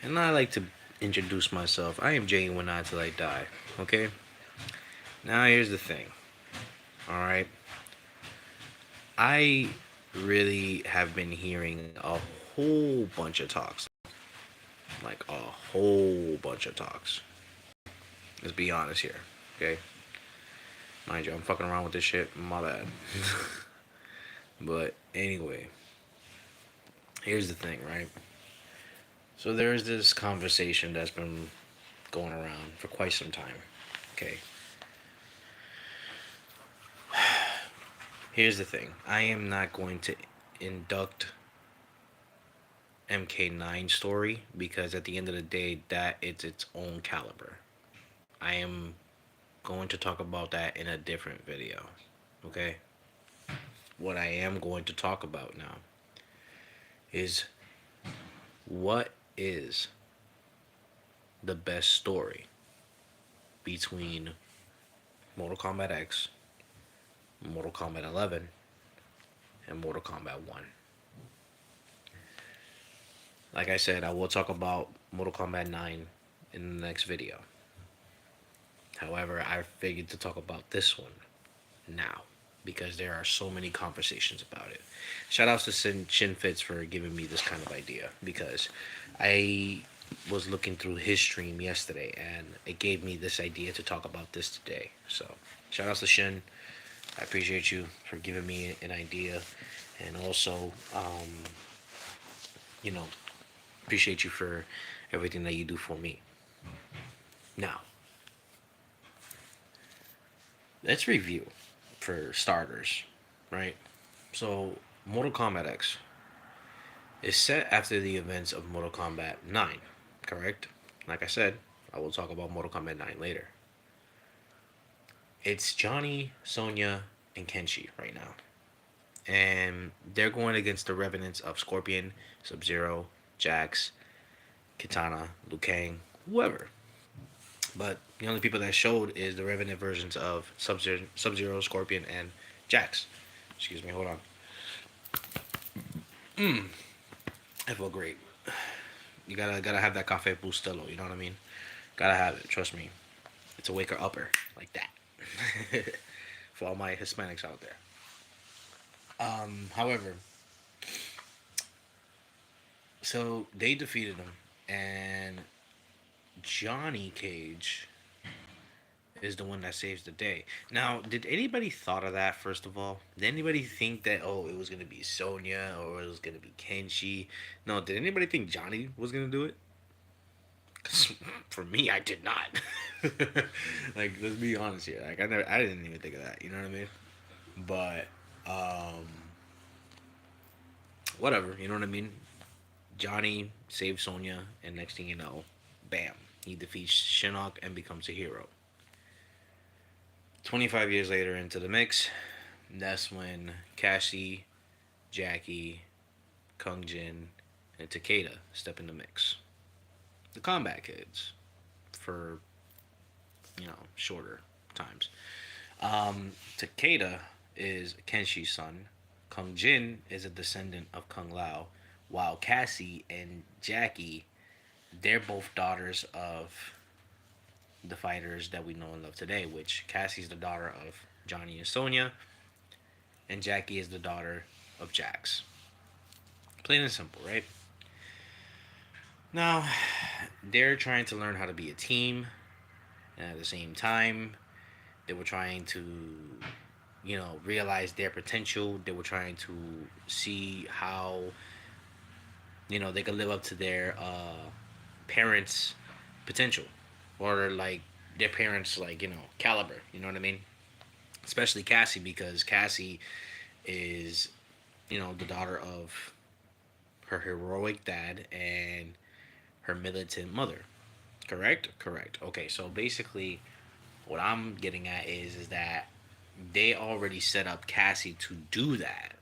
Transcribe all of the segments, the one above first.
And I like to introduce myself. I am genuine until I die. Okay? Now here's the thing. Alright? I really have been hearing a whole bunch of talks. Like a whole bunch of talks. Let's be honest here. Okay? Mind you, I'm fucking around with this shit. My bad. But anyway, here's the thing, right? So there's this conversation that's been going around for quite some time. Okay. Here's the thing. I am not going to induct MK9 story because at the end of the day, that it's its own caliber. I am going to talk about that in a different video. Okay? What I am going to talk about now is what is the best story between Mortal Kombat X, Mortal Kombat 11, and Mortal Kombat 1. Like I said, I will talk about Mortal Kombat 9 in the next video. However, I figured to talk about this one now because there are so many conversations about it. Shout outs to Shin Fitz for giving me this kind of idea because I was looking through his stream yesterday and it gave me this idea to talk about this today. So, shout outs to Shin. I appreciate you for giving me an idea and also, you know, appreciate you for everything that you do for me. Now, let's review for starters, right? So, Mortal Kombat X is set after the events of Mortal Kombat 9, correct? Like I said, I will talk about Mortal Kombat 9 later. It's Johnny, Sonya, and Kenshi right now. And they're going against the revenants of Scorpion, Sub Zero, Jax, Kitana, Liu Kang, whoever. But the only people that showed is the revenant versions of Sub Zero, Scorpion, and Jax. Excuse me, hold on. I feel great. You gotta have that cafe bustelo. You know what I mean? Gotta have it. Trust me. It's a waker upper like that. For all my Hispanics out there. However, so they defeated him, and Johnny Cage is the one that saves the day. Now, did anybody thought of that first of all? Did anybody think that it was gonna be Sonya or it was gonna be Kenshi? No, did anybody think Johnny was gonna do it? 'Cause for me, I did not. Like, let's be honest here. Like, I didn't even think of that. You know what I mean? But um, whatever. You know what I mean? Johnny saves Sonya, and next thing you know, bam, he defeats Shinnok and becomes a hero. 25 years later into the mix, that's when Cassie, Jackie, Kung Jin, and Takeda step in the mix. The combat kids for, shorter times. Takeda is Kenshi's son. Kung Jin is a descendant of Kung Lao, while Cassie and Jackie, they're both daughters of the fighters that we know and love today, which Cassie's the daughter of Johnny and Sonya, and Jackie is the daughter of Jax. Plain and simple, right? Now, they're trying to learn how to be a team, and at the same time, they were trying to, realize their potential. They were trying to see how, they could live up to their parents' potential, or like their parents, like caliber. You know what I mean? Especially Cassie, because Cassie is, the daughter of her heroic dad and her militant mother. Correct? Correct. Okay, so basically what I'm getting at is that they already set up Cassie to do that.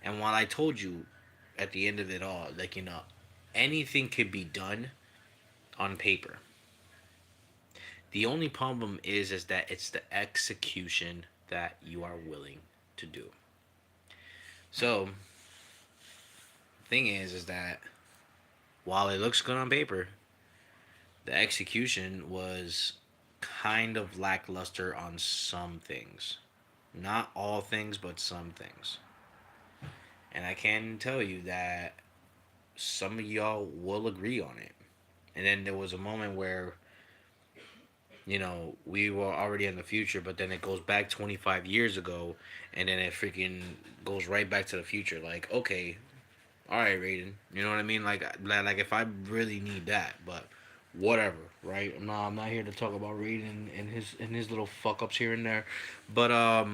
And while I told you at the end of it all, like anything could be done on paper. The only problem is that it's the execution that you are willing to do. So, thing is that while it looks good on paper, the execution was kind of lackluster on some things. Not all things, but some things. And I can tell you that some of y'all will agree on it. And then there was a moment where, we were already in the future, but then it goes back 25 years ago, and then it freaking goes right back to the future. Like, okay, all right, Raiden. You know what I mean? Like if I really need that, but whatever, right? I'm not here to talk about Raiden and his little fuck ups here and there, but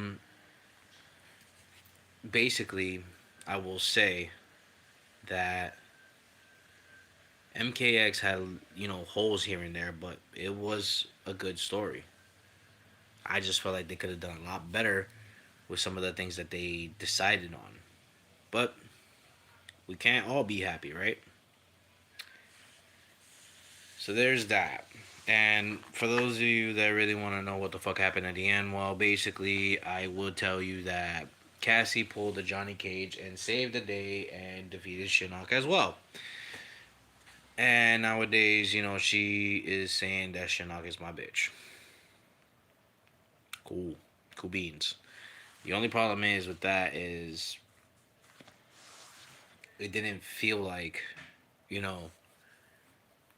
basically, I will say that MKX had holes here and there, but it was a good story. I just felt like they could have done a lot better with some of the things that they decided on. But we can't all be happy, right? So there's that. And for those of you that really want to know what the fuck happened at the end, well, basically, I would tell you that Cassie pulled the Johnny Cage and saved the day and defeated Shinnok as well. And nowadays, she is saying that Shinnok is my bitch. Cool. Cool beans. The only problem is with that is it didn't feel like, you know,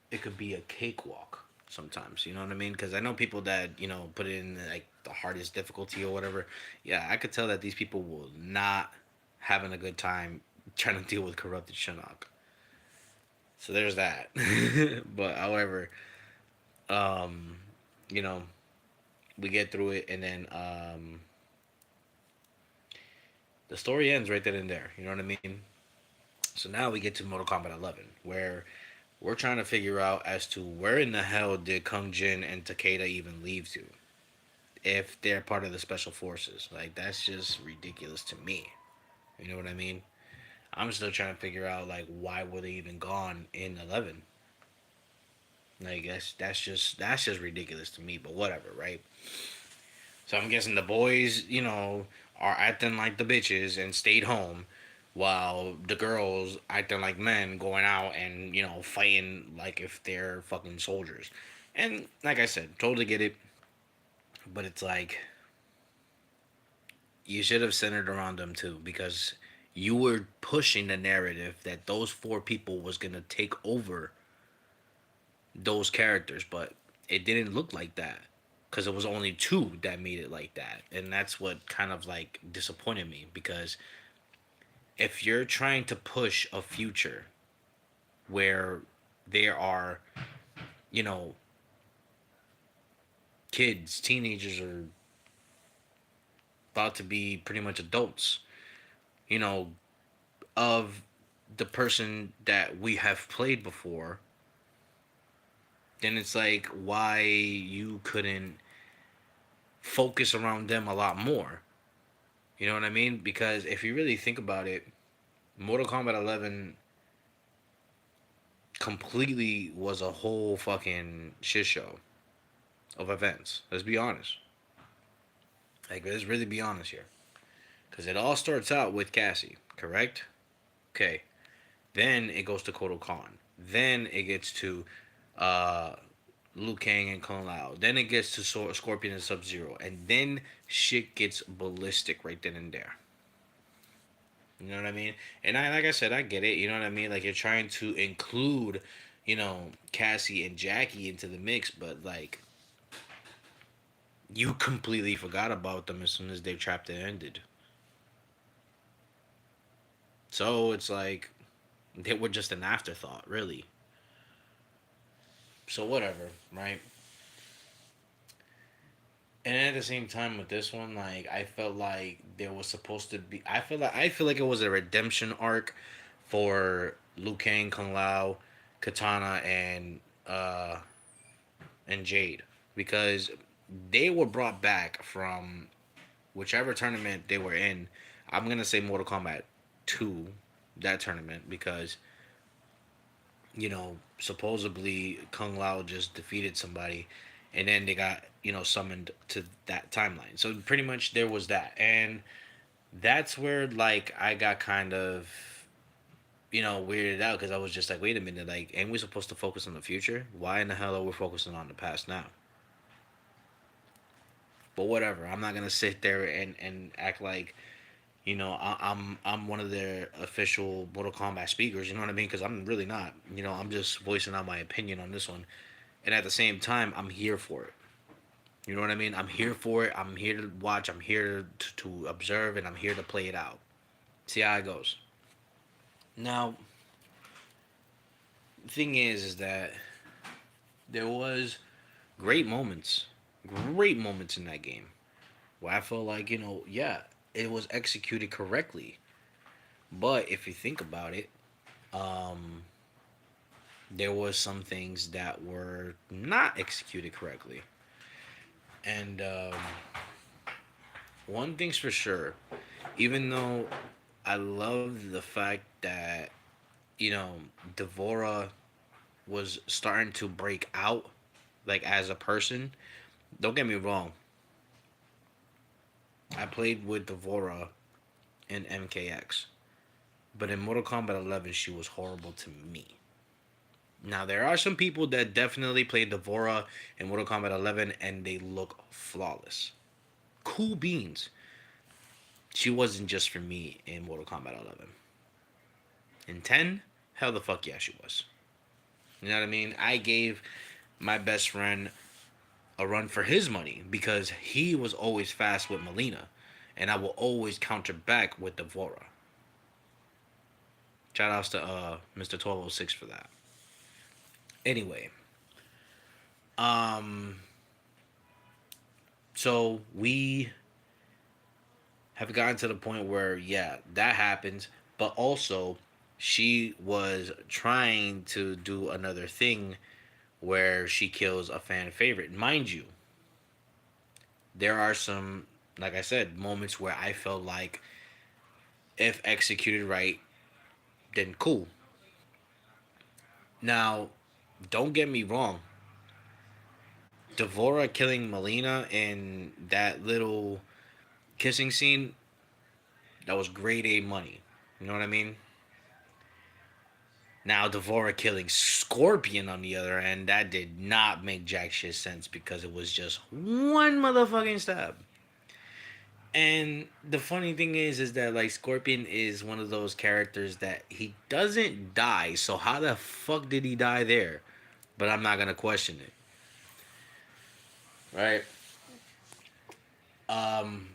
it could be a cakewalk sometimes. You know what I mean? Because I know people that put it in like the hardest difficulty or whatever. Yeah, I could tell that these people will not having a good time trying to deal with corrupted Shinnok. So there's that. But however, um, you know, we get through it, and then the story ends right then and there. You know what I mean? So now we get to Mortal Kombat 11, where we're trying to figure out as to where in the hell did Kung Jin and Takeda even leave to, if they're part of the special forces. Like that's just ridiculous to me. You know what I mean? I'm still trying to figure out like why were they even gone in 11? Like that's just ridiculous to me. But whatever, right? So I'm guessing the boys, are acting like the bitches and stayed home, while the girls acting like men, going out and fighting like if they're fucking soldiers. And like I said, totally get it, but it's like you should have centered around them too, because you were pushing the narrative that those four people was gonna take over those characters, but it didn't look like that because it was only two that made it like that, and that's what kind of like disappointed me, because if you're trying to push a future where there are, you know, kids, teenagers are about to be pretty much adults, you know, of the person that we have played before, then it's like why you couldn't focus around them a lot more. You know what I mean? Because if you really think about it, Mortal Kombat 11 completely was a whole fucking shit show of events. Let's be honest. Like, let's really be honest here. Because it all starts out with Cassie, correct? Okay. Then it goes to Kotal Khan. Then it gets to uh, Liu Kang and Kung Lao. Then it gets to Scorpion and Sub Zero. And then shit gets ballistic right then and there. You know what I mean? And like I said, I get it. You know what I mean? Like you're trying to include, Cassie and Jackie into the mix, but like you completely forgot about them as soon as their chapter ended. So it's like they were just an afterthought, really. So whatever, right? And at the same time with this one, like I felt like there was supposed to be. I feel like it was a redemption arc for Liu Kang, Kung Lao, Katana, uh and Jade, because they were brought back from whichever tournament they were in. I'm gonna say Mortal Kombat 2, that tournament, because supposedly Kung Lao just defeated somebody, and then they got summoned to that timeline. So pretty much there was that, and that's where like I got kind of weirded out because I was just like, wait a minute, like, ain't we supposed to focus on the future? Why in the hell are we focusing on the past now? But whatever, I'm not gonna sit there and act like I'm one of their official Mortal Kombat speakers. You know what I mean? Because I'm really not. I'm just voicing out my opinion on this one, and at the same time, I'm here for it. You know what I mean? I'm here for it. I'm here to watch. I'm here to observe, and I'm here to play it out. See how it goes. Now, the thing is that there was great moments in that game where I felt like yeah, it was executed correctly. But if you think about it, um, there was some things that were not executed correctly, and one thing's for sure. Even though I love the fact that Devora was starting to break out, like as a person. Don't get me wrong. I played with Devora in MKX, but in Mortal Kombat 11, she was horrible to me. Now there are some people that definitely play Devora in Mortal Kombat 11 and they look flawless. Cool beans. She wasn't just for me in Mortal Kombat 11. In 10, hell the fuck yeah, she was. You know what I mean? I gave my best friend a run for his money because he was always fast with Melina, and I will always counter back with Devora. Shout outs to Mr. 1206 for that. Anyway, um, so we have gotten to the point where yeah, that happens, but also she was trying to do another thing where she kills a fan favorite. Mind you, there are some, like I said, moments where I felt like if executed right, then cool. Now, don't get me wrong. Devora killing Melina in that little kissing scene, that was grade A money. You know what I mean? Now, Devora killing Scorpion on the other end, that did not make jack shit sense because it was just one motherfucking stab. And the funny thing is that like Scorpion is one of those characters that he doesn't die. So how the fuck did he die there? But I'm not gonna question it, right?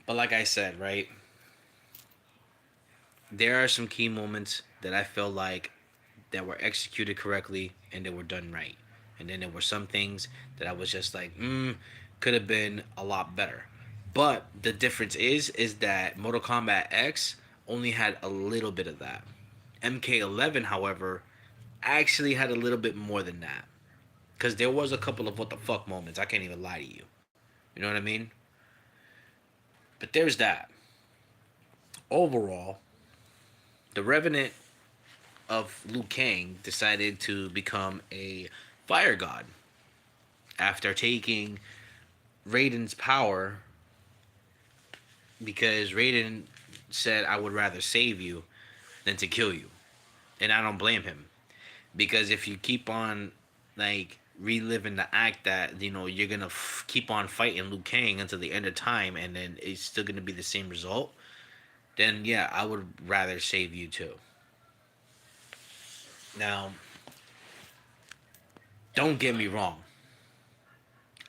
But like I said, right, there are some key moments that I feel like that were executed correctly and they were done right. And then there were some things that I was just like, could have been a lot better. But the difference is that Mortal Kombat X only had a little bit of that. MK11, however, actually had a little bit more than that. Because there was a couple of what the fuck moments. I can't even lie to you. You know what I mean? But there's that. Overall, the Revenant of Liu Kang decided to become a fire god after taking Raiden's power because Raiden said, I would rather save you than to kill you. And I don't blame him. Because if you keep on, like, reliving the act that, you're going to keep on fighting Liu Kang until the end of time and then it's still going to be the same result, then yeah, I would rather save you too. Now, don't get me wrong.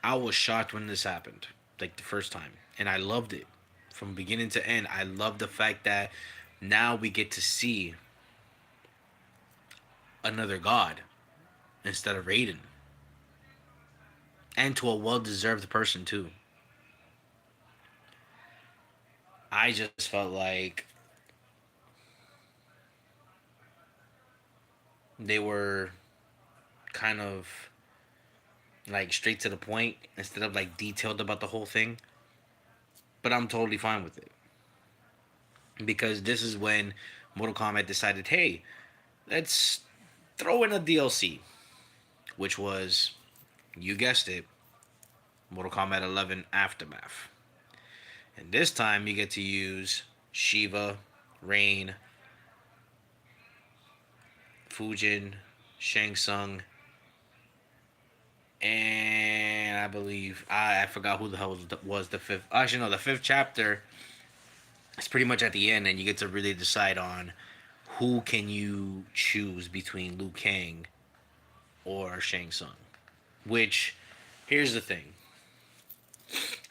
I was shocked when this happened, like the first time, and I loved it from beginning to end. I love the fact that now we get to see another god instead of Raiden, and to a well-deserved person too. I just felt like they were kind of like straight to the point instead of like detailed about the whole thing. But I'm totally fine with it because this is when Mortal Kombat decided, hey, let's throw in a DLC, which was, you guessed it, Mortal Kombat 11 Aftermath. And this time you get to use Shiva, Rain, Fujin, Shang Tsung, and I believe I forgot who the hell was the fifth. Actually, no, the fifth chapter is pretty much at the end, and you get to really decide on who can you choose between Liu Kang or Shang Tsung. Which, here's the thing.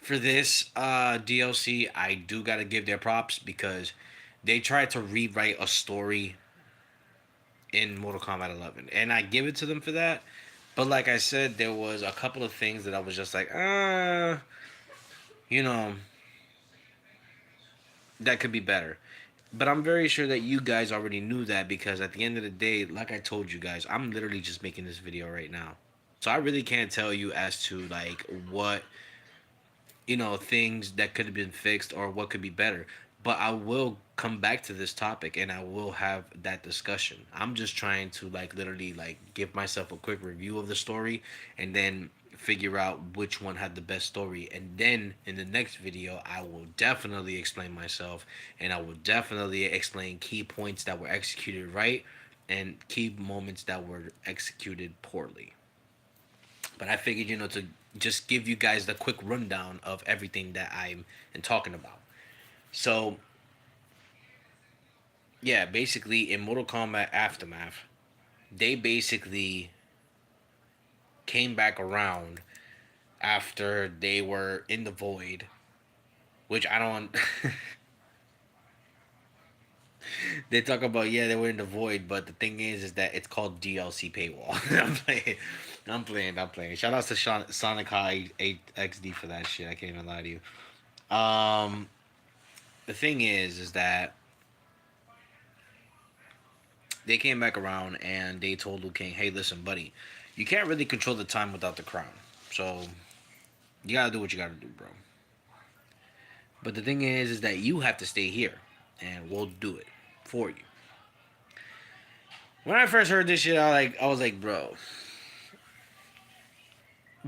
For this DLC, I do gotta give their props because they tried to rewrite a story in Mortal Kombat 11, and I give it to them for that. But like I said, there was a couple of things that I was just like, you know, that could be better. But I'm very sure that you guys already knew that because at the end of the day, like I told you guys, I'm literally just making this video right now. So I really can't tell you as to like what, things that could have been fixed or what could be better. But I will come back to this topic and I will have that discussion. I'm just trying to like literally like give myself a quick review of the story and then figure out which one had the best story. And then in the next video, I will definitely explain myself and I will definitely explain key points that were executed right and key moments that were executed poorly. But I figured, to just give you guys the quick rundown of everything that I'm talking about. So, yeah, basically in Mortal Kombat Aftermath, they basically came back around after they were in the void, which I don't. They talk about, yeah, they were in the void, but the thing is that it's called DLC paywall. I'm playing. Shout out to Sonic High 8 XD for that shit. I can't even lie to you. Um, the thing is that they came back around and they told Liu Kang, "Hey, listen, buddy, you can't really control the time without the crown. So you gotta do what you gotta do, bro. But the thing is that you have to stay here, and we'll do it for you." When I first heard this shit, I was like, bro,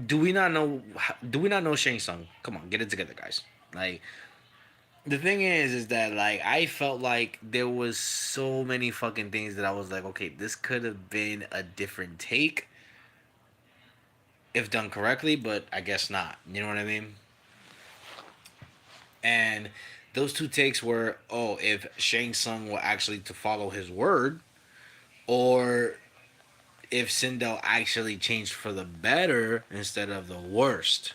do we not know? Do we not know Shang Tsung? Come on, get it together, guys. Like, the thing is that like I felt like there was so many fucking things that I was like, okay, this could have been a different take if done correctly, but I guess not. You know what I mean? And those two takes were, oh, if Shang Tsung were actually to follow his word, or if Sindel actually changed for the better instead of the worst.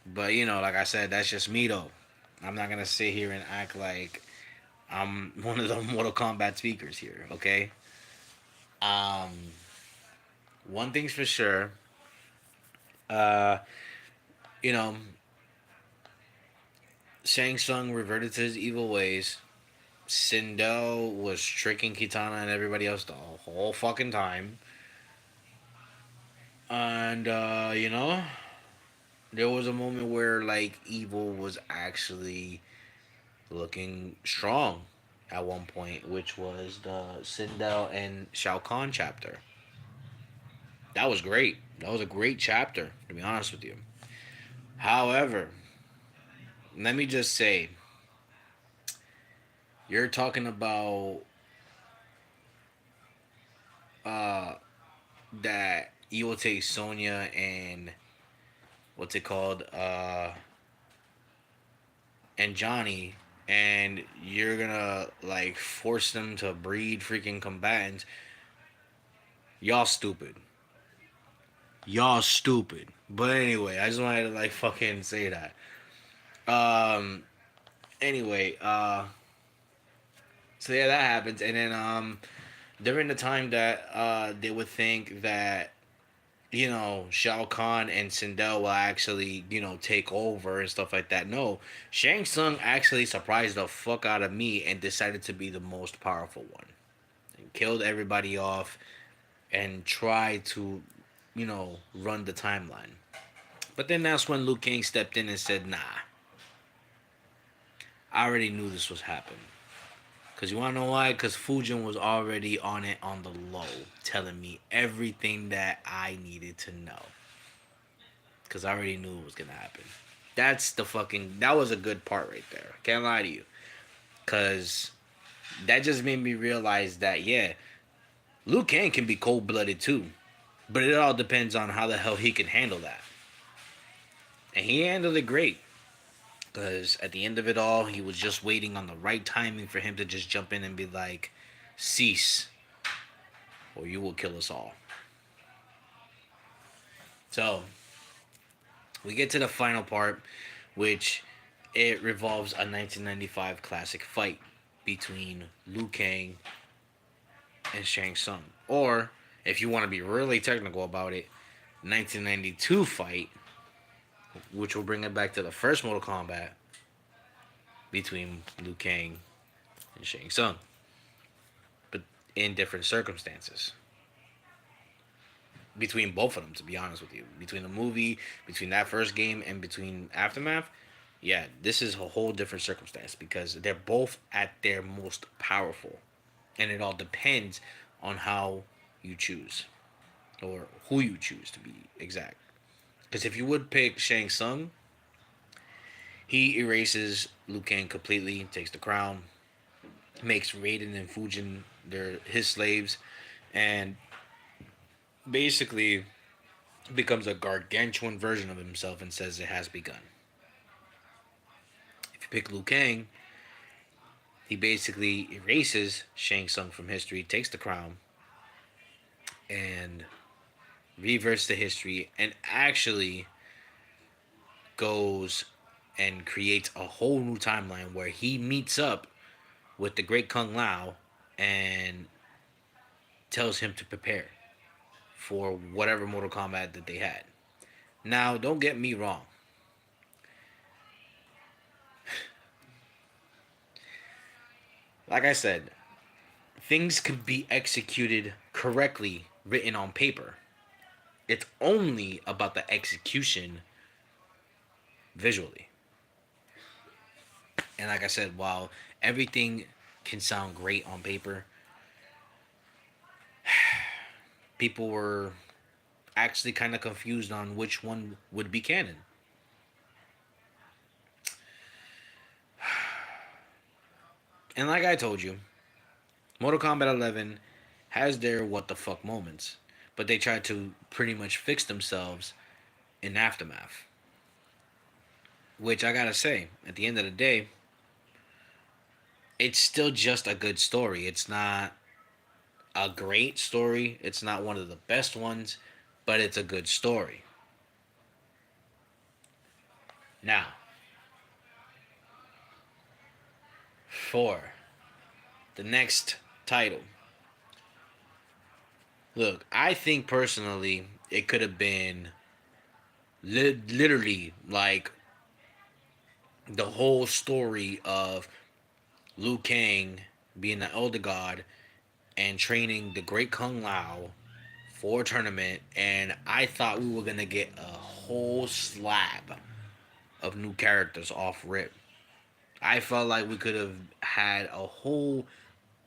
But like I said, that's just me though. I'm not gonna sit here and act like I'm one of the Mortal Kombat speakers here, okay? Um, one thing's for sure. Uh, you know, Shang Tsung reverted to his evil ways. Sindel was tricking Kitana and everybody else the whole fucking time. And there was a moment where like evil was actually looking strong at one point, which was the Sindel and Shao Kahn chapter. That was great. That was a great chapter, to be honest with you. However, let me just say, you're talking about uh that you will take Sonya and what's it called? And Johnny, and you're gonna like force them to breed freaking combatants. Y'all stupid. Y'all stupid. But anyway, I just wanted to like fucking say that. Um anyway, so yeah, that happens, and then during the time that they would think that Shao Kahn and Sindel will actually take over and stuff like that. No, Shang Tsung actually surprised the fuck out of me and decided to be the most powerful one and killed everybody off and tried to run the timeline. But then that's when Liu Kang stepped in and said, "Nah, I already knew this was happening." Cause you wanna know why? Cause Fujin was already on it on the low, telling me everything that I needed to know. Cause I already knew it was gonna happen. That was a good part right there. Can't lie to you. Cause that just made me realize that yeah, Liu Kang can be cold blooded too, but it all depends on how the hell he can handle that. And he handled it great because at the end of it all, he was just waiting on the right timing for him to just jump in and be like, "Cease, or you will kill us all." So we get to the final part, which it revolves a 1995 classic fight between Liu Kang and Shang Tsung, or if you want to be really technical about it, 1992 fight, which will bring it back to the first Mortal Kombat between Liu Kang and Shang Tsung, but in different circumstances. Between both of them, to be honest with you, between the movie, between that first game, and between Aftermath, yeah, this is a whole different circumstance because they're both at their most powerful, and it all depends on how you choose or who you choose to be exact. Because if you would pick Shang Tsung, he erases Liu Kang completely, takes the crown, makes Raiden and Fujin their his slaves, and basically becomes a gargantuan version of himself and says it has begun. If you pick Liu Kang, he basically erases Shang Tsung from history, takes the crown, and reverts the history, and actually goes and creates a whole new timeline where he meets up with the great Kung Lao and tells him to prepare for whatever Mortal Kombat that they had. Now, don't get me wrong. Like I said, things could be executed correctly written on paper. It's only about the execution visually. And like I said, while everything can sound great on paper, people were actually kind of confused on which one would be canon. And like I told you, Mortal Kombat 11 has their what the fuck moments, but they tried to pretty much fix themselves in Aftermath. Which I gotta say, at the end of the day, it's still just a good story. It's not a great story, it's not one of the best ones, but it's a good story. Now, for the next title, look, I think personally it could have been literally like the whole story of Liu Kang being the Elder God and training the Great Kung Lao for a tournament, and I thought we were gonna get a whole slab of new characters off rip. I felt like we could have had a whole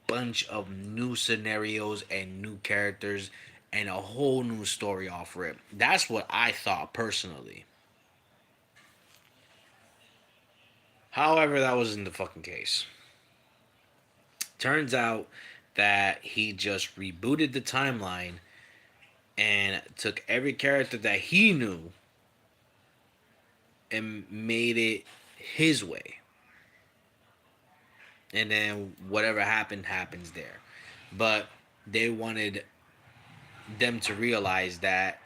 bunch of new scenarios and new characters and a whole new story off rip. That's what I thought personally. However, that wasn't the fucking case. Turns out that he just rebooted the timeline and took every character that he knew and made it his way. And then whatever happened happens there. But they wanted them to realize that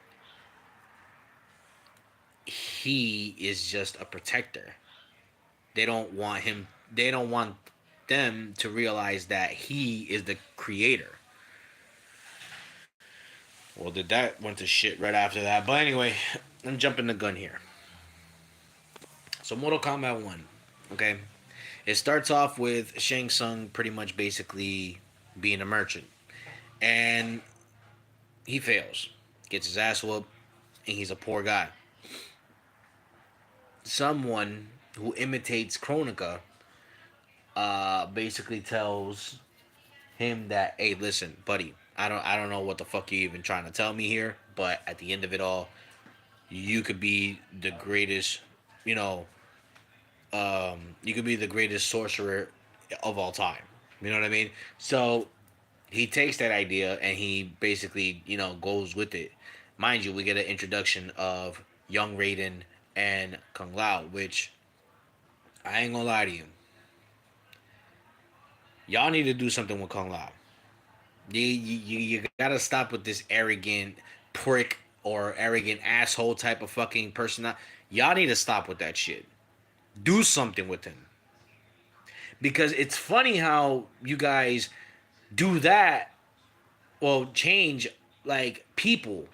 he is just a protector. They don't want them to realize that he is the creator. Well, did that went to shit right after that. But anyway, I'm jumping the gun here. So Mortal Kombat 1, okay? It starts off with Shang Tsung pretty much basically being a merchant. And he fails. Gets his ass whooped, and he's a poor guy. Someone who imitates Kronika basically tells him that, hey, listen, buddy, I don't know what the fuck you even trying to tell me here, but at the end of it all, you could be the greatest, you know, you could be the greatest sorcerer of all time. You know what I mean? So he takes that idea and he basically, goes with it. Mind you, we get an introduction of young Raiden and Kung Lao, which I ain't gonna lie to you. Y'all need to do something with Kung Lao. You gotta stop with this arrogant prick or arrogant asshole type of fucking person. Y'all need to stop with that shit. Do something with him. Because it's funny how you guys do that, well, change like people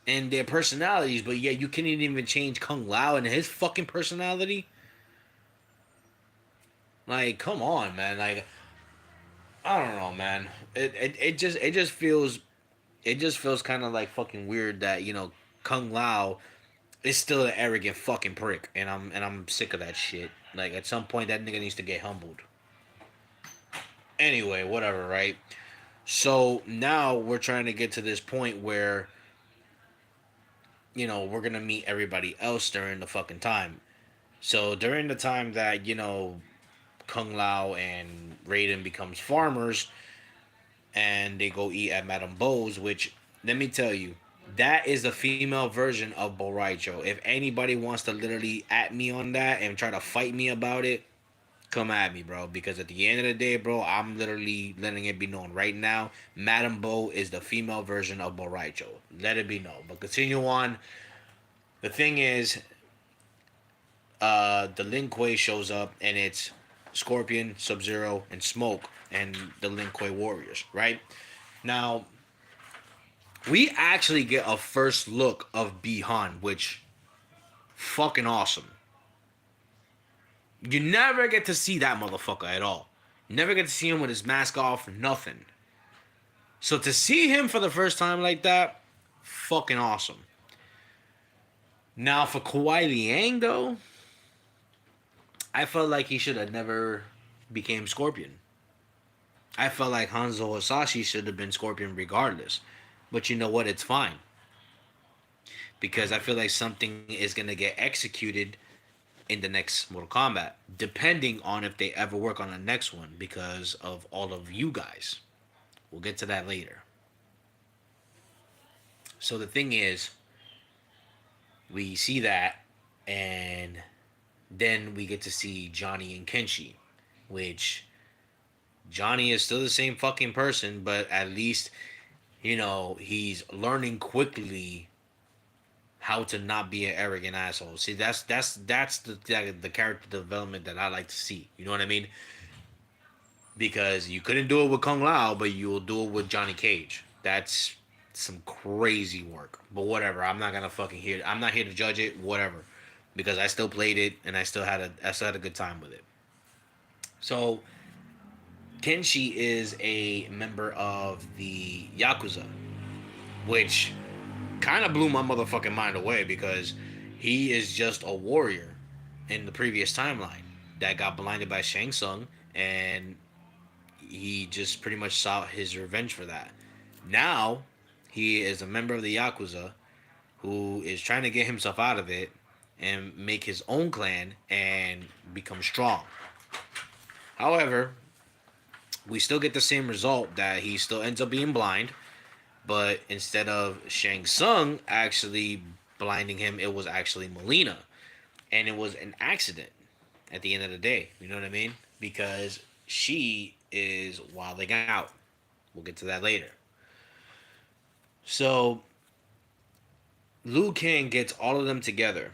and their personalities, but yeah, you can't even change Kung Lao and his fucking personality. Like, come on, man. Like, I don't know, man. It just feels kind of like fucking weird that Kung Lao is still an arrogant fucking prick, and I'm sick of that shit. Like, at some point, that nigga needs to get humbled. Anyway, whatever, right? So now we're trying to get to this point where we're gonna meet everybody else during the fucking time. So during the time that Kung Lao and Raiden becomes farmers, and they go eat at Madame Bo's, which, let me tell you, that is the female version of Boraicho. If anybody wants to literally at me on that and try to fight me about it, come at me, bro. Because at the end of the day, bro, I'm literally letting it be known right now. Madame Bo is the female version of Boraicho. Let it be known. But continue on. The thing is, the Lin Kuei shows up, and it's Scorpion, Sub Zero, and Smoke, and the Lin Kuei warriors, right? Now, we actually get a first look of Bihan, which fucking awesome. You never get to see that motherfucker at all. Never get to see him with his mask off, nothing. So to see him for the first time like that, fucking awesome. Now for Kawhi Liang though, I felt like he should have never became Scorpion. I felt like Hanzo Hasashi should have been Scorpion regardless. But you know what? It's fine. Because I feel like something is going to get executed in the next Mortal Kombat, depending on if they ever work on the next one because of all of you guys. We'll get to that later. So the thing is, we see that, and then we get to see Johnny and Kenshi, which Johnny is still the same fucking person, but at least he's learning quickly how to not be an arrogant asshole. See, that's the character development that I like to see. You know what I mean? Because you couldn't do it with Kung Lao, but you'll do it with Johnny Cage. That's some crazy work. But whatever. I'm not here to judge it. Whatever. Because I still played it and I still had a good time with it. So Kenshi is a member of the Yakuza, which kind of blew my motherfucking mind away because he is just a warrior in the previous timeline that got blinded by Shang Tsung, and he just pretty much sought his revenge for that. Now he is a member of the Yakuza who is trying to get himself out of it and make his own clan and become strong. However, we still get the same result that he still ends up being blind, but instead of Shang Tsung actually blinding him, it was actually Melina. And it was an accident at the end of the day. You know what I mean? Because she is wilding out. We'll get to that later. So Liu Kang gets all of them together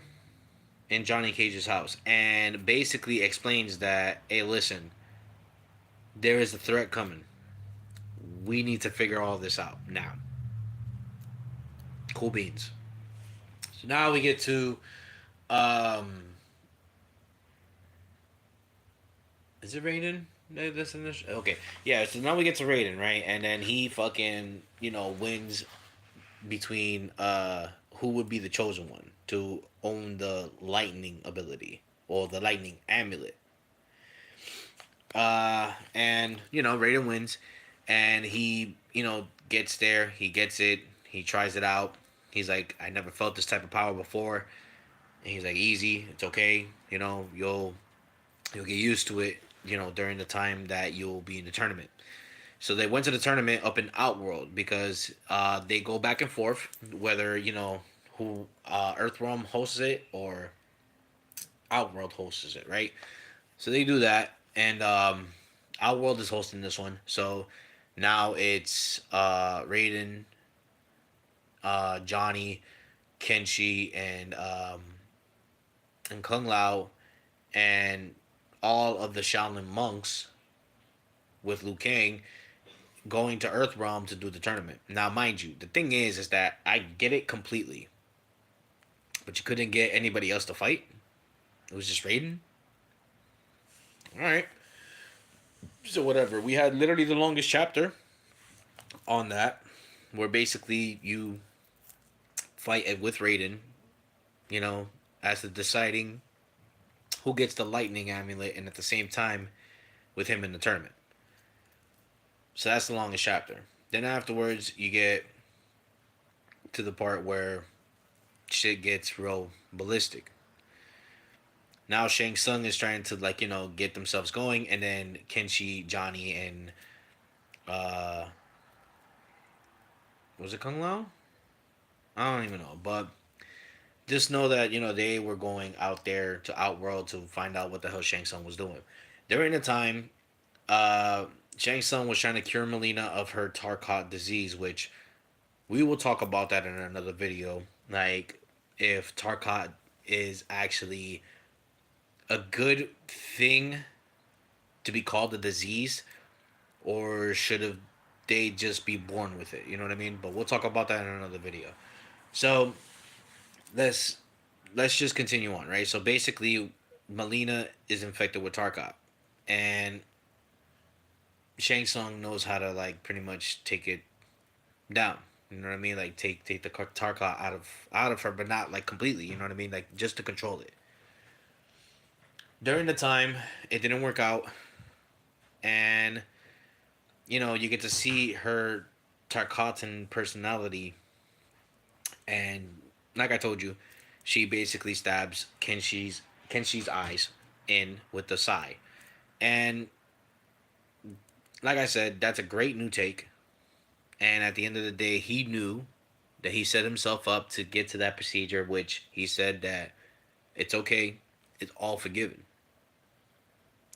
in Johnny Cage's house and basically explains that, hey, listen, there is a threat coming. We need to figure all this out now. Cool beans. So now we get to um is it Raiden? That's in this. Okay, yeah. So now we get to Raiden, right? And then he fucking wins between who would be the chosen one to own the lightning ability or the lightning amulet. And Raiden wins, and he gets there. He gets it. He tries it out. He's like, I never felt this type of power before. And he's like, easy, it's okay. You'll get used to it. During the time that you'll be in the tournament. So they went to the tournament up in Outworld because they go back and forth whether who Earthrealm hosts it or Outworld hosts it, right? So they do that, and Outworld is hosting this one. So now it's Raiden, Johnny, Kenshi, and Kung Lao, and all of the Shaolin monks with Liu Kang going to Earthrealm to do the tournament. Now, mind you, the thing is that I get it completely, but you couldn't get anybody else to fight. It was just Raiden. All right. So whatever. We had literally the longest chapter on that, where basically you fight with Raiden. You know, as the deciding who gets the lightning amulet, and at the same time with him in the tournament. So that's the longest chapter. Then afterwards, you get to the part where shit gets real ballistic. Now Shang Tsung is trying to get themselves going, and then Kenshi, Johnny, and uh, was it Kung Lao? I don't even know, but just know that they were going out there to Outworld to find out what the hell Shang Tsung was doing. During the time, uh, Shang Tsung was trying to cure Melina of her Tarkat disease, which we will talk about that in another video. Like, if Tarkat is actually a good thing to be called a disease, or should have they just be born with it? You know what I mean? But we'll talk about that in another video. So let's let's just continue on, right? So basically, Melina is infected with Tarkat, and Shang Tsung knows how to pretty much take it down. You know what I mean? Like take the Tarkat out of her, but not completely. You know what I mean? Like just to control it. During the time, it didn't work out, and you get to see her Tarkatan personality, and like I told you, she basically stabs Kenshi's eyes in with the sai, and like I said, that's a great new take. And at the end of the day, he knew that he set himself up to get to that procedure, which he said that it's okay, it's all forgiven.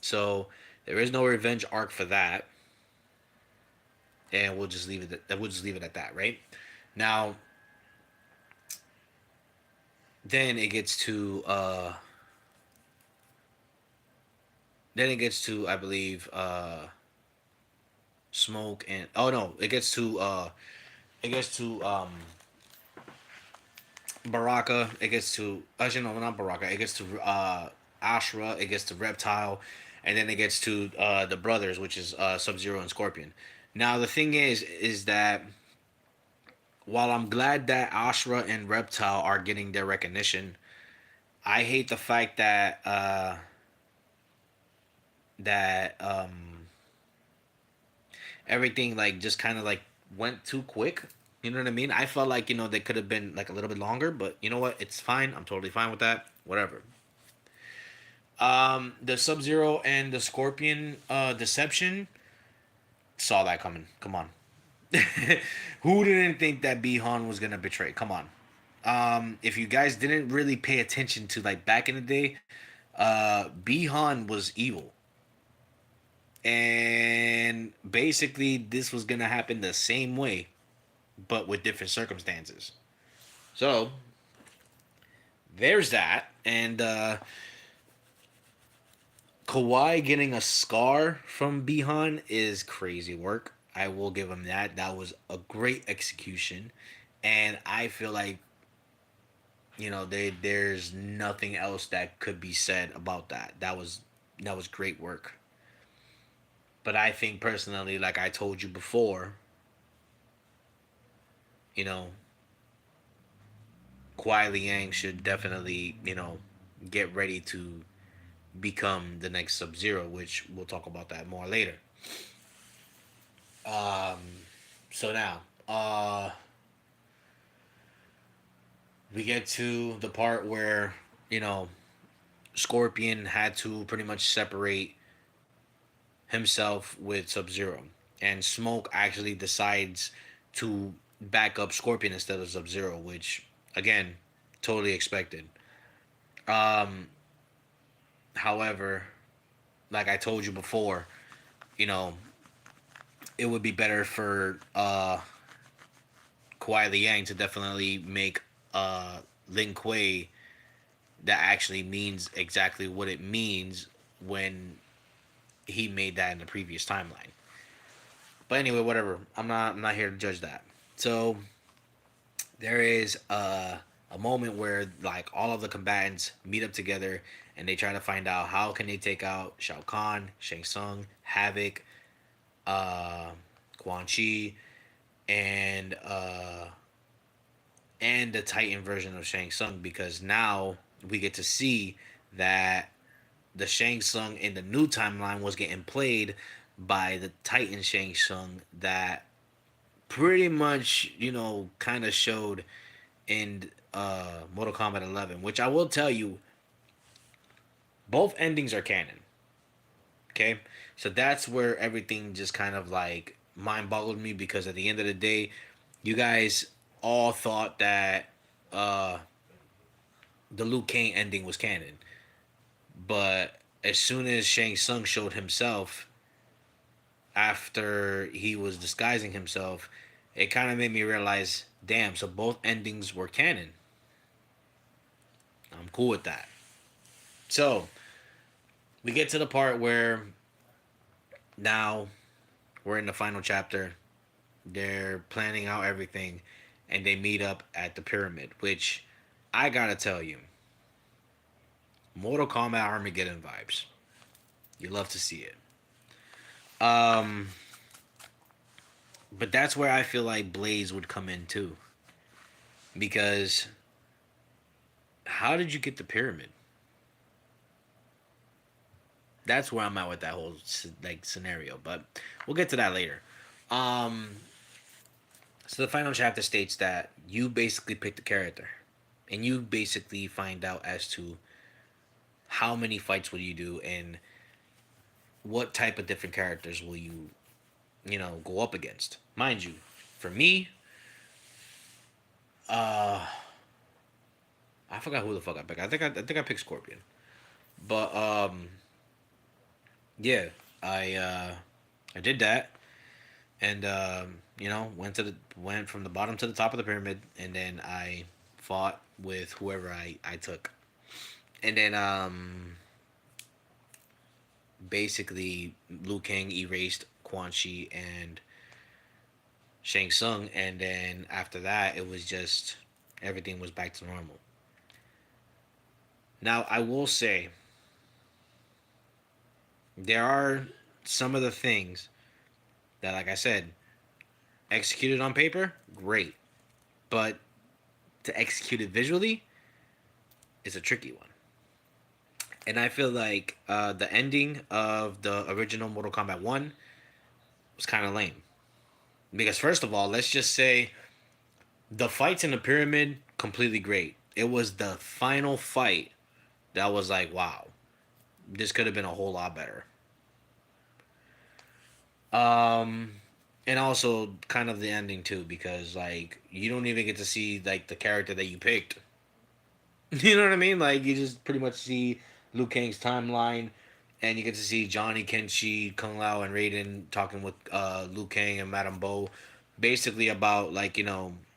So there is no revenge arc for that, and we'll just leave it at that, right? Now, then it gets to I believe Smoke, and oh no, it gets to Baraka. It gets to actually no, not Baraka. It gets to Ashra. It gets to Reptile, and then it gets to the brothers, which is Sub Zero and Scorpion. Now the thing is that while I'm glad that Ashra and Reptile are getting their recognition, I hate the fact that everything just kind of went too quick. You know what I mean? I felt like they could have been a little bit longer, but you know what? It's fine. I'm totally fine with that. Whatever. The Sub Zero and the Scorpion deception, saw that coming. Come on. Who didn't think that Bihan was gonna betray? Come on. If you guys didn't really pay attention to back in the day, Bihan was evil, and basically this was gonna happen the same way, but with different circumstances. So there's that, and Kawhi getting a scar from Bihan is crazy work. I will give him that. That was a great execution, and I feel like there's nothing else that could be said about that. That was great work. But I think personally, like I told you before, you know, Kuai Liang should definitely get ready to become the next Sub Zero, which we'll talk about that more later. Um, so now, we get to the part where you know Scorpion had to pretty much separate himself with Sub Zero. and Smoke actually decides to back up Scorpion instead of Sub Zero, which again, totally expected. Um, However, like I told you before, you know, it would be better for Kuai Liang to definitely make Lin Kuei that actually means exactly what it means when he made that in the previous timeline. But anyway, whatever. I'm not here to judge that. So there is a moment where like all of the combatants meet up together and they try to find out how can they take out Shao Kahn, Shang Tsung, Havoc, uh, Quan Chi, and uh, and the Titan version of Shang Tsung because now we get to see that the Shang Tsung in the new timeline was getting played by the Titan Shang Tsung that pretty much kind of showed in Mortal Kombat 11, which I will tell you, both endings are canon. Okay, so that's where everything just kind of like mind boggled me because at the end of the day, you guys all thought that uh, the Liu Kang ending was canon, but as soon as Shang Tsung showed himself after he was disguising himself, it kind of made me realize, damn, so both endings were canon. I'm cool with that. So we get to the part where now we're in the final chapter. They're planning out everything, and they meet up at the pyramid. Which I gotta tell you, Mortal Kombat Armageddon vibes. You love to see it. Um, but that's where I feel like Blaze would come in too, because how did you get the pyramid? That's where I'm at with that whole like scenario. But we'll get to that later. Um, So the final chapter states that you basically pick the character, and you basically find out as to how many fights will you do and what type of different characters will you, go up against. Mind you, for me, uh, I forgot who the fuck I picked. I think I picked Scorpion, but yeah, I uh, I did that, and went from the bottom to the top of the pyramid, and then I fought with whoever I took. And then basically Liu Kang erased Quan Chi and Shang Tsung, and then after that it was just everything was back to normal. Now I will say there are some of the things that, like I said, executed on paper, great, but to execute it visually is a tricky one. And I feel like the ending of the original Mortal Kombat 1 was kind of lame. Because, first of all, let's just say the fights in the pyramid, completely great. It was the final fight that was like, wow, this could have been a whole lot better. Um, and also kind of the ending too, because like you don't even get to see like the character that you picked. You know what I mean? Like you just pretty much see Liu Kang's timeline, and you get to see Johnny, Kenshi, Kung Lao, and Raiden talking with Liu Kang and Madame Bo, basically about like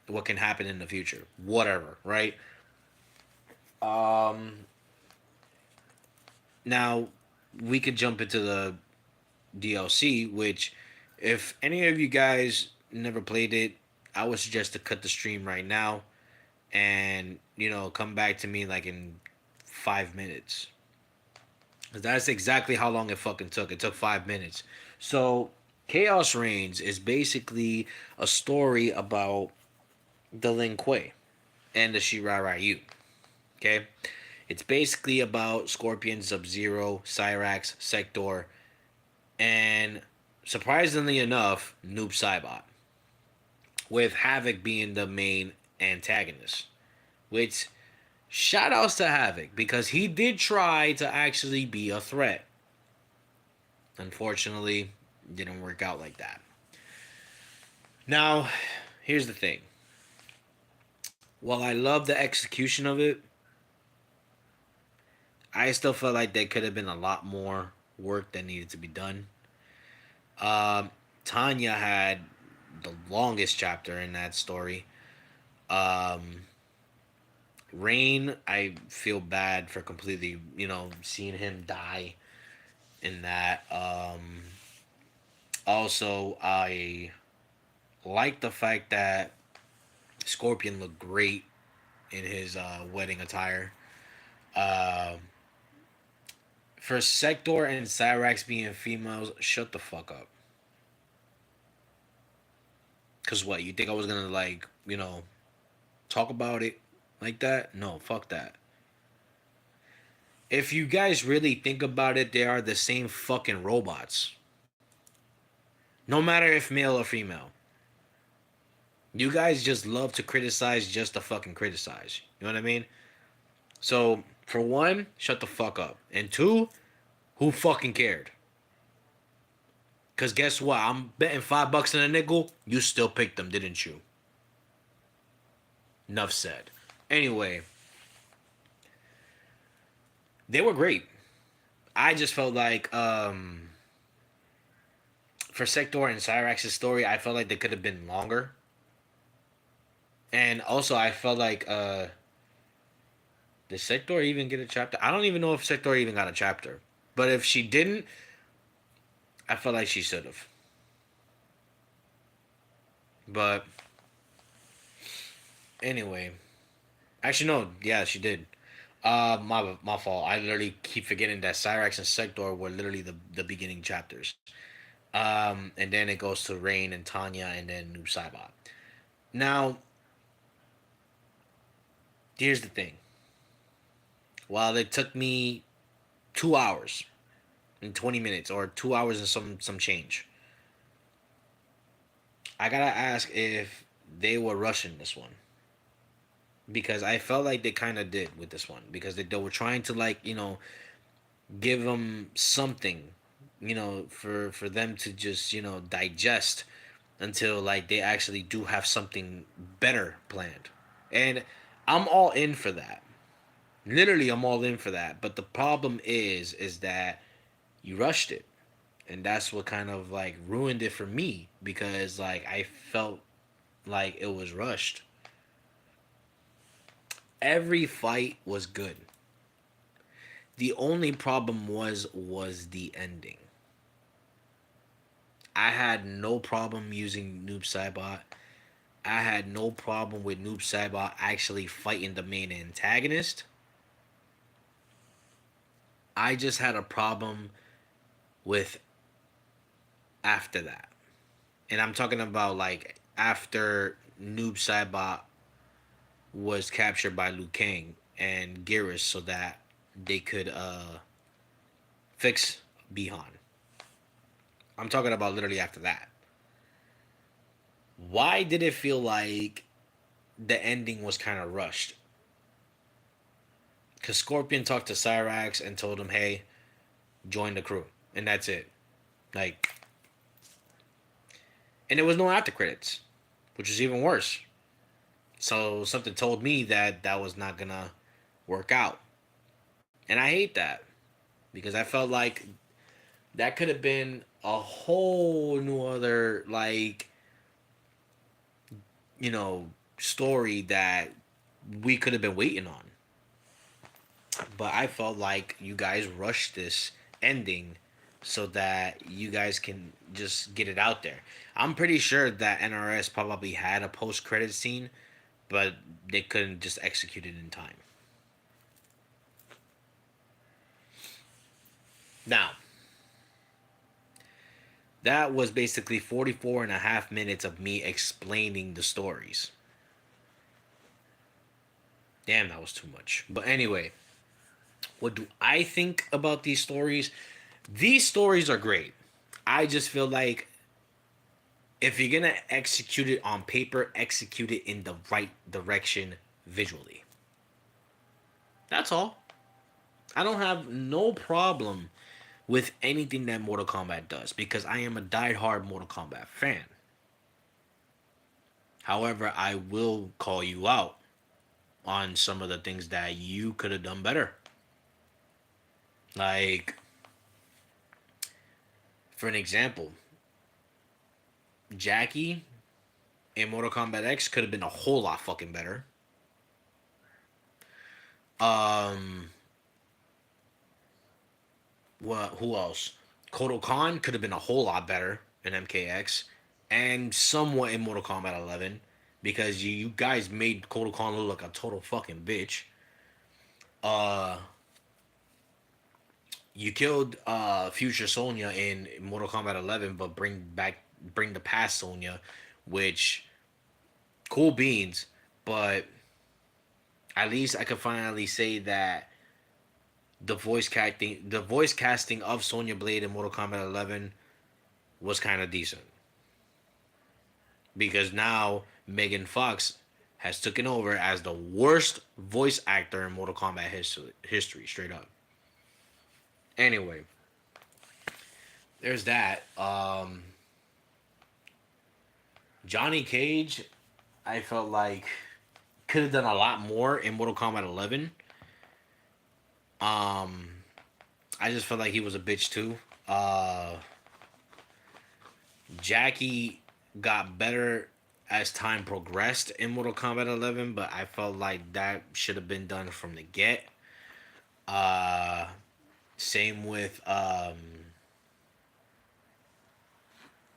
what can happen in the future, whatever, right? Um, Now we could jump into the DLC, which if any of you guys never played it, I would suggest to cut the stream right now and come back to me like in 5 minutes. That's exactly how long it fucking took. It took 5 minutes. So Chaos Reigns is basically a story about the Lin Kuei and the Shirai Ryu. Okay, it's basically about Scorpion, Sub Zero, Cyrax, Sector, and surprisingly enough, Noob Saibot, with Havoc being the main antagonist. Which, shout outs to Havoc, because he did try to actually be a threat. Unfortunately, didn't work out like that. Now, here's the thing. While I love the execution of it, I still felt like there could have been a lot more work that needed to be done. Um, Tanya had the longest chapter in that story. Um, Rain, I feel bad for completely, seeing him die in that. Also, I like the fact that Scorpion looked great in his wedding attire. Uh, for Sector and Cyrax being females, shut the fuck up. Cause what, you think I was gonna like, talk about it like that? No, fuck that. If you guys really think about it, they are the same fucking robots. No matter if male or female. You guys just love to criticize just to fucking criticize. You know what I mean? So, for one, shut the fuck up. And two, who fucking cared? Cause guess what? I'm betting $5 in a nickel. You still picked them, didn't you? Enough said. Anyway, they were great. I just felt like for Sector and Cyrax's story, I felt like they could have been longer. And also, I felt like did Sector even get a chapter? I don't even know if Sector even got a chapter. But if she didn't, I felt like she should have. But anyway, actually no, yeah, she did. My fault. I literally keep forgetting that Cyrax and Sector were literally the beginning chapters. And then it goes to Rain and Tanya, and then Noob Saibot. Now, here's the thing. While it took me 2 hours and 20 minutes, or 2 hours and some change, I gotta ask if they were rushing this one, because I felt like they kind of did with this one, because they were trying to, like, give them something, for them to just digest, until like they actually do have something better planned. And I'm all in for that. Literally, I'm all in for that. But the problem is that you rushed it, and that's what kind of like ruined it for me, because like I felt like it was rushed. Every fight was good. The only problem was the ending. I had no problem using Noob Saibot. I had no problem with Noob Saibot actually fighting the main antagonist. I just had a problem with after that. And I'm talking about like after Noob Saibot was captured by Liu Kang and Geras, so that they could fix Bihan. I'm talking about literally after that. Why did it feel like the ending was kind of rushed? Because Scorpion talked to Cyrax and told him, hey, join the crew. And that's it. Like, and there was no after credits, which is even worse. So something told me that that was not gonna work out. And I hate that, because I felt like that could have been a whole new other, like, story that we could have been waiting on. But I felt like you guys rushed this ending so that you guys can just get it out there. I'm pretty sure that NRS probably had a post credit scene, but they couldn't just execute it in time. Now, that was basically 44 and a half minutes of me explaining the stories. Damn, that was too much. But anyway, what do I think about these stories? These stories are great. I just feel like if you're gonna execute it on paper, execute it in the right direction visually. That's all. I don't have no problem with anything that Mortal Kombat does, because I am a die-hard Mortal Kombat fan. However, I will call you out on some of the things that you could have done better. Like, for an example, Jackie in Mortal Kombat X could have been a whole lot fucking better. Um, what? Who else? Kodo Khan could have been a whole lot better in MKX, and somewhat in Mortal Kombat 11, because you guys made Kodo Khan look like a total fucking bitch. Uh, you killed Future Sonya in Mortal Kombat 11, but bring the past Sonya, which cool beans, but at least I could finally say that the voice casting of Sonya Blade in Mortal Kombat 11 was kind of decent, because now Megan Fox has taken over as the worst voice actor in Mortal Kombat history, straight up. Anyway, there's that. Johnny Cage, I felt like could have done a lot more in Mortal Kombat 11. Um, I just felt like he was a bitch too. Jackie got better as time progressed in Mortal Kombat 11, but I felt like that should have been done from the get. Uh, same with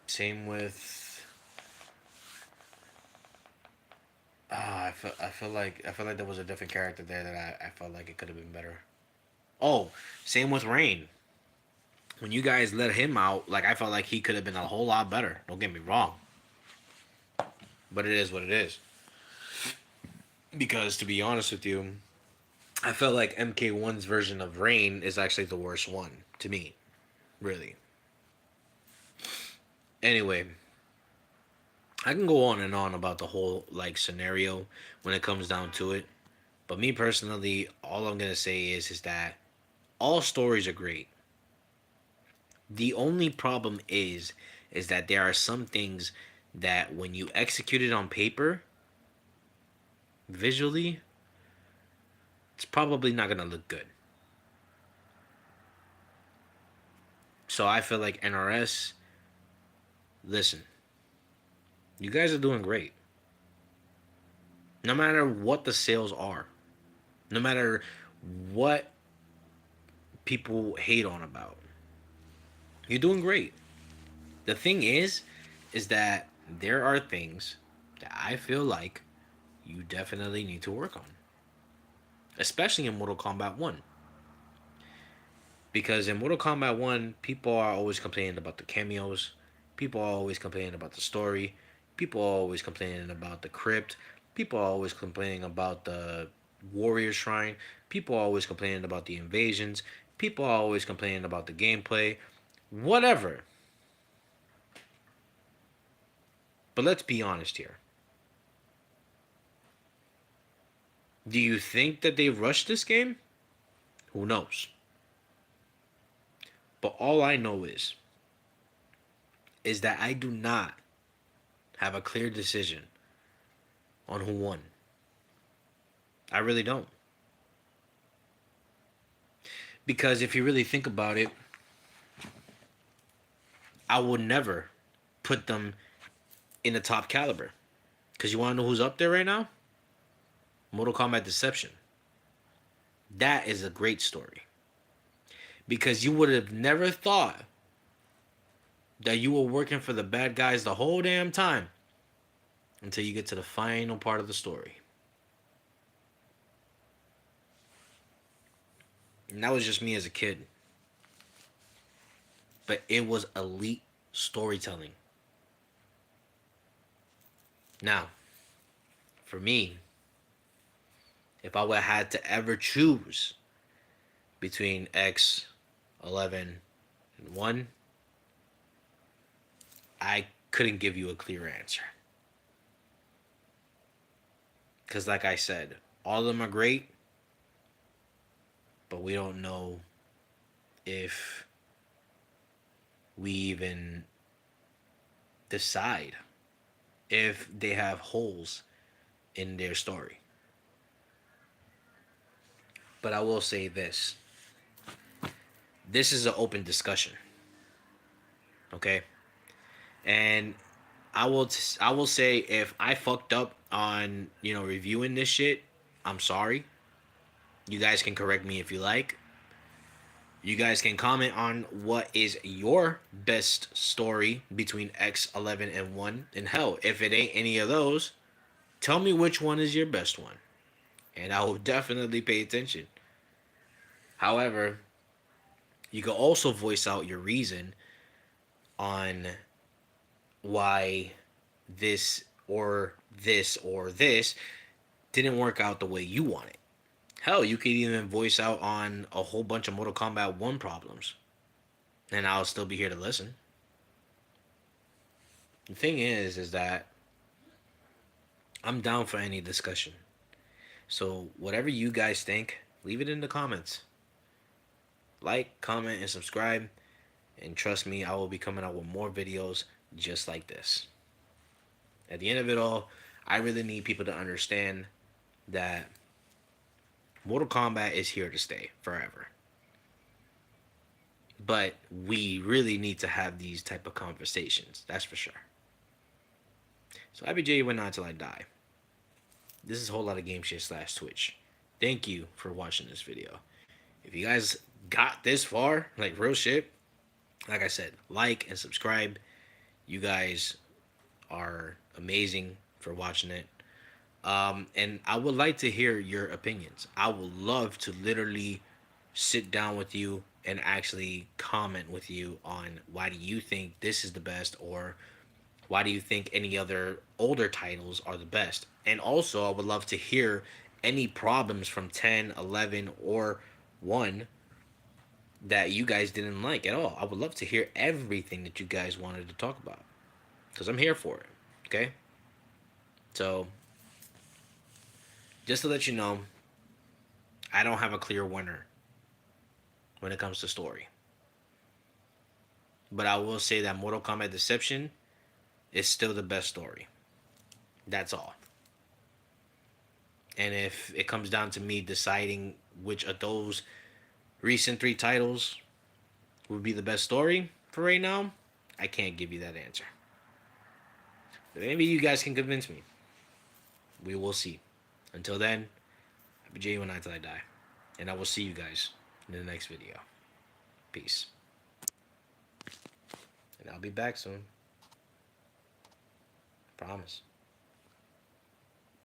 same with. I feel like there was a different character there that I felt like it could have been better. Oh, same with Rain. When you guys let him out, like I felt like he could have been a whole lot better. Don't get me wrong, but it is what it is. Because to be honest with you, I felt like MK1's version of Rain is actually the worst one to me, really. Anyway, I can go on and on about the whole like scenario when it comes down to it, but me personally, all I'm gonna say is that all stories are great. The only problem is that there are some things that when you execute it on paper, visually, it's probably not gonna look good. So I feel like NRS, listen, you guys are doing great. No matter what the sales are, no matter what people hate on about, you're doing great. The thing is that there are things that I feel like you definitely need to work on, especially in Mortal Kombat 1. Because in Mortal Kombat 1, people are always complaining about the cameos, people are always complaining about the story, people are always complaining about the crypt, people are always complaining about the warrior shrine, people are always complaining about the invasions, people are always complaining about the gameplay, whatever. But let's be honest here. Do you think that they rushed this game? Who knows? But all I know is that I do not have a clear decision on who won. I really don't. Because if you really think about it, I would never put them in the top caliber. Because you want to know who's up there right now? Mortal Kombat Deception. That is a great story. Because you would have never thought that you were working for the bad guys the whole damn time until you get to the final part of the story. And that was just me as a kid. But it was elite storytelling. Now, for me, if I would have had to ever choose between X, 11, and 1, I couldn't give you a clear answer. Because, like I said, all of them are great, but we don't know if we even decide if they have holes in their story. But I will say this: this is an open discussion, okay? And I will say if I fucked up on reviewing this shit, I'm sorry. You guys can correct me if you like. You guys can comment on what is your best story between X11 and 1. And hell, if it ain't any of those, tell me which one is your best one. And I will definitely pay attention. However, you can also voice out your reason on why this or this didn't work out the way you want it. Hell, you could even voice out on a whole bunch of Mortal Kombat 1 problems. And I'll still be here to listen. The thing is that I'm down for any discussion. So whatever you guys think, leave it in the comments. Like, comment, and subscribe. And trust me, I will be coming out with more videos just like this. At the end of it all, I really need people to understand that Mortal Kombat is here to stay forever. But we really need to have these type of conversations. That's for sure. So IBJ went on till I die. This is a whole lot of game shit / Twitch. Thank you for watching this video. If you guys got this far, like real shit, like I said, like and subscribe. You guys are amazing for watching it. And I would like to hear your opinions. I would love to literally sit down with you and actually comment with you on why do you think this is the best, or why do you think any other older titles are the best? And also, I would love to hear any problems from 10, 11, or 1 that you guys didn't like at all. I would love to hear everything that you guys wanted to talk about, because I'm here for it. Okay? So, just to let you know, I don't have a clear winner when it comes to story. But I will say that Mortal Kombat Deception is still the best story. That's all. And if it comes down to me deciding which of those recent 3 titles would be the best story for right now, I can't give you that answer. But maybe you guys can convince me. We will see. Until then, I'll be J1 until I die. And I will see you guys in the next video. Peace. And I'll be back soon. Promise.